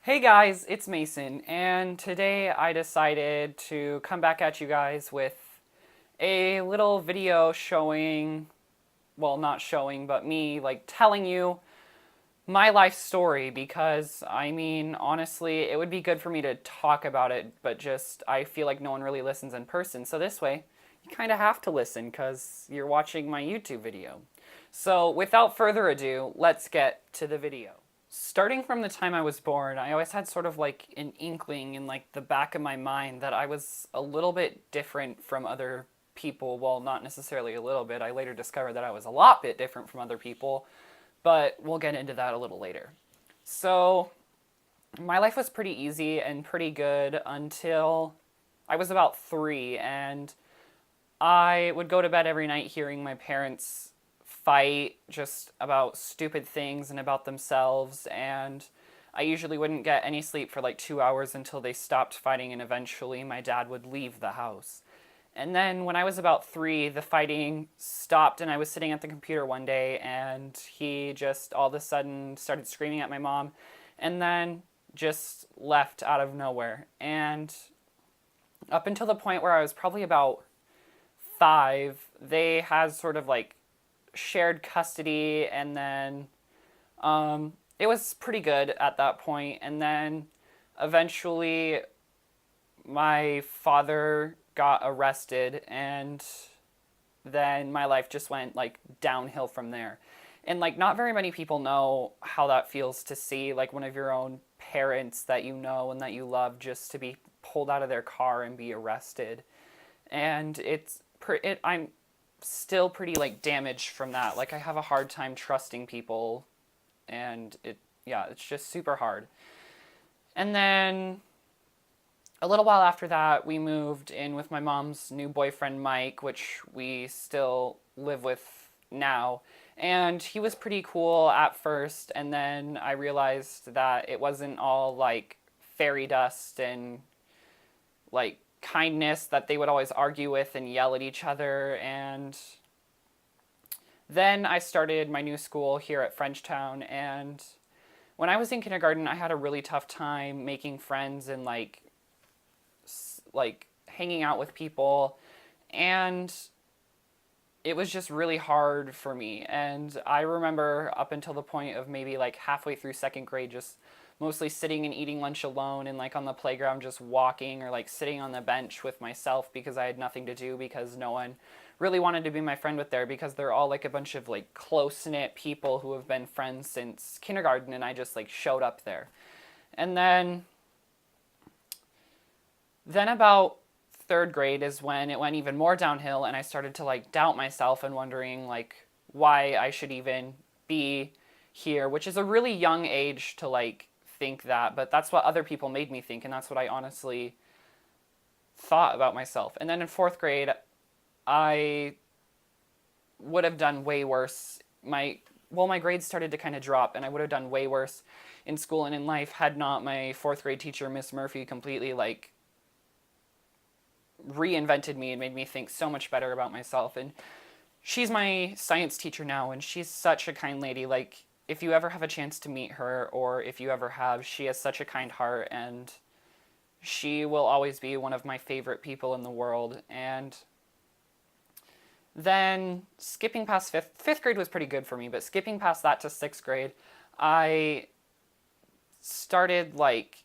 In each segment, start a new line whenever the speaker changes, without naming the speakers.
Hey guys, it's Mason, and today I decided to come back at you guys with a little video showing, well, not showing, but me like telling you my life story because honestly, it would be good for me to talk about it, but just I feel like no one really listens in person. So this way, you kind of have to listen because you're watching my YouTube video. So without further ado, let's get to the video. Starting from the time I was born, I always had sort of like an inkling in like the back of my mind that I was a little bit different from other people. Well, not necessarily a little bit. I later discovered that I was a lot bit different from other people, but we'll get into that a little later. So, my life was pretty easy and pretty good until I was about 3, and I would go to bed every night hearing my parents fight just about stupid things and about themselves, and I usually wouldn't get any sleep for like 2 hours until they stopped fighting, and eventually my dad would leave the house. And then when I was about 3, the fighting stopped, and I was sitting at the computer one day, and he just all of a sudden started screaming at my mom, and then just left out of nowhere. And up until the point where I was probably about 5, they had sort of like shared custody, and then it was pretty good at that point. And then eventually, my father got arrested, and then my life just went like downhill from there. And like not very many people know how that feels to see like one of your own parents that you know and that you love just to be pulled out of their car and be arrested. And I'm still pretty like damaged from that. Like I have a hard time trusting people, and it's just super hard. And then a little while after that, we moved in with my mom's new boyfriend, Mike, which we still live with now. And he was pretty cool at first, and then I realized that it wasn't all like fairy dust and like kindness, that they would always argue with and yell at each other. And then I started my new school here at Frenchtown, and when I was in kindergarten, I had a really tough time making friends and like hanging out with people, and it was just really hard for me. And I remember up until the point of maybe like halfway through second grade, just mostly sitting and eating lunch alone, and like on the playground just walking, or like sitting on the bench with myself because I had nothing to do, because no one really wanted to be my friend with there, because they're all like a bunch of like close knit people who have been friends since kindergarten, and I just like showed up there. And then about third grade is when it went even more downhill, and I started to like doubt myself and wondering like why I should even be here, which is a really young age to like think that, but that's what other people made me think, and that's what I honestly thought about myself. And then in fourth grade, I would have done way worse. My grades started to kind of drop, and I would have done way worse in school and in life had not my fourth grade teacher, Miss Murphy, completely like reinvented me and made me think so much better about myself. And she's my science teacher now, and she's such a kind lady. Like, if you ever have a chance to meet her, or if you ever have, she has such a kind heart, and she will always be one of my favorite people in the world. And then skipping past fifth grade was pretty good for me, but skipping past that to sixth grade, I started like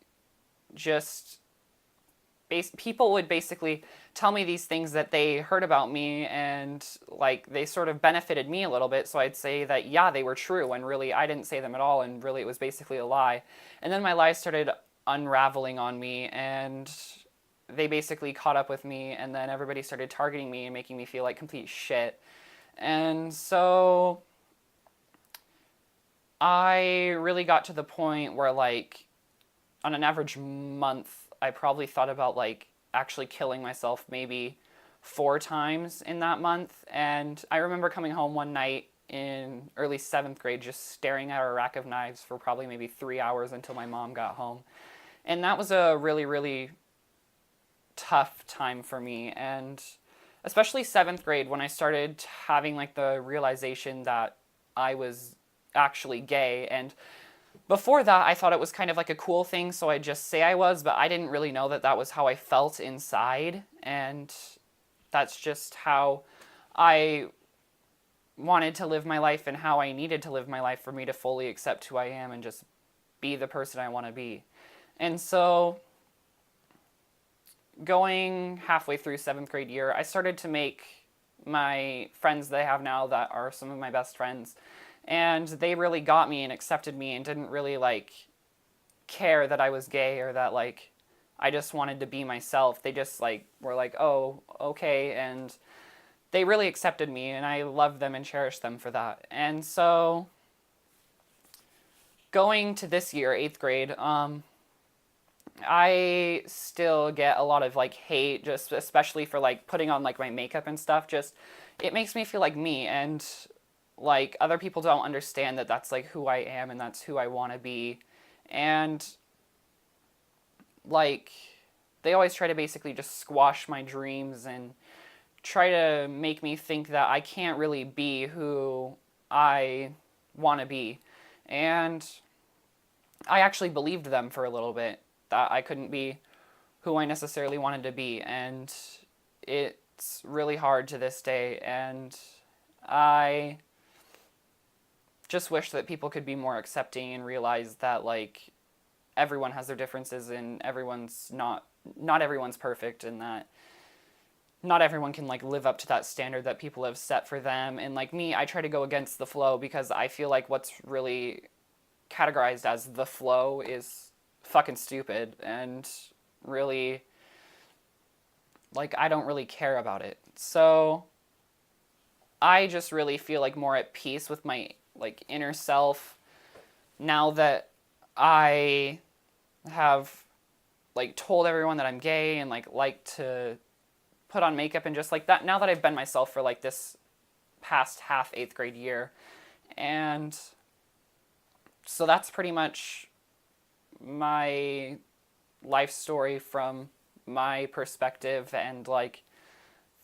just people would basically tell me these things that they heard about me, and like they sort of benefited me a little bit, so I'd say that yeah, they were true, and really I didn't say them at all, and really it was basically a lie. And then my lies started unraveling on me, and they basically caught up with me, and then everybody started targeting me and making me feel like complete shit. And so I really got to the point where like on an average month, I probably thought about like actually killing myself maybe 4 times in that month. And I remember coming home one night in early seventh grade, just staring at a rack of knives for probably maybe 3 hours until my mom got home. And that was a really, really tough time for me. And especially seventh grade, when I started having like the realization that I was actually gay. And before that, I thought it was kind of like a cool thing, so I'd just say I was, but I didn't really know that that was how I felt inside, and that's just how I wanted to live my life and how I needed to live my life for me to fully accept who I am and just be the person I want to be. And so, going halfway through 7th grade year, I started to make my friends that I have now that are some of my best friends. And they really got me and accepted me and didn't really like care that I was gay or that like I just wanted to be myself. They just like were like, "Oh, okay." And they really accepted me and I love them and cherish them for that. And so going to this year, 8th grade, I still get a lot of like hate, just especially for like putting on like my makeup and stuff. Just it makes me feel like me, and like other people don't understand that that's like who I am and that's who I want to be. And like they always try to basically just squash my dreams and try to make me think that I can't really be who I want to be. And I actually believed them for a little bit that I couldn't be who I necessarily wanted to be. And it's really hard to this day. And I just wish that people could be more accepting and realize that, like, everyone has their differences and everyone's not everyone's perfect, and that not everyone can like live up to that standard that people have set for them. And like me, I try to go against the flow because I feel like what's really categorized as the flow is fucking stupid and really like I don't really care about it. So I just really feel like more at peace with my like inner self now that I have like told everyone that I'm gay and like to put on makeup and just like that, now that I've been myself for like this past half 8th grade year. And so that's pretty much my life story from my perspective and like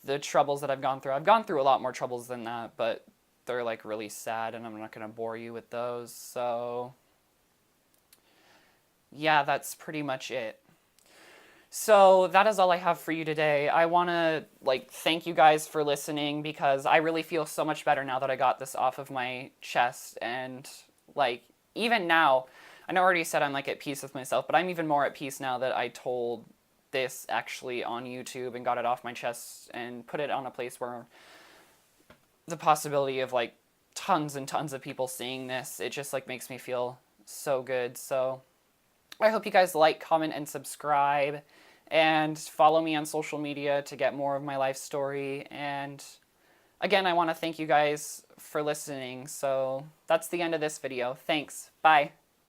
the troubles that I've gone through. I've gone through a lot more troubles than that, but they're like really sad and I'm not going to bore you with those. So yeah, that's pretty much it. So that is all I have for you today. I want to like thank you guys for listening because I really feel so much better now that I got this off of my chest. And like even now, I know I already said I'm like at peace with myself, but I'm even more at peace now that I told this actually on YouTube and got it off my chest and put it on a place where the possibility of like tons and tons of people seeing this, it just like makes me feel so good. So I hope you guys like, comment, and subscribe, and follow me on social media to get more of my life story. And again, I want to thank you guys for listening. So that's the end of this video. Thanks. Bye.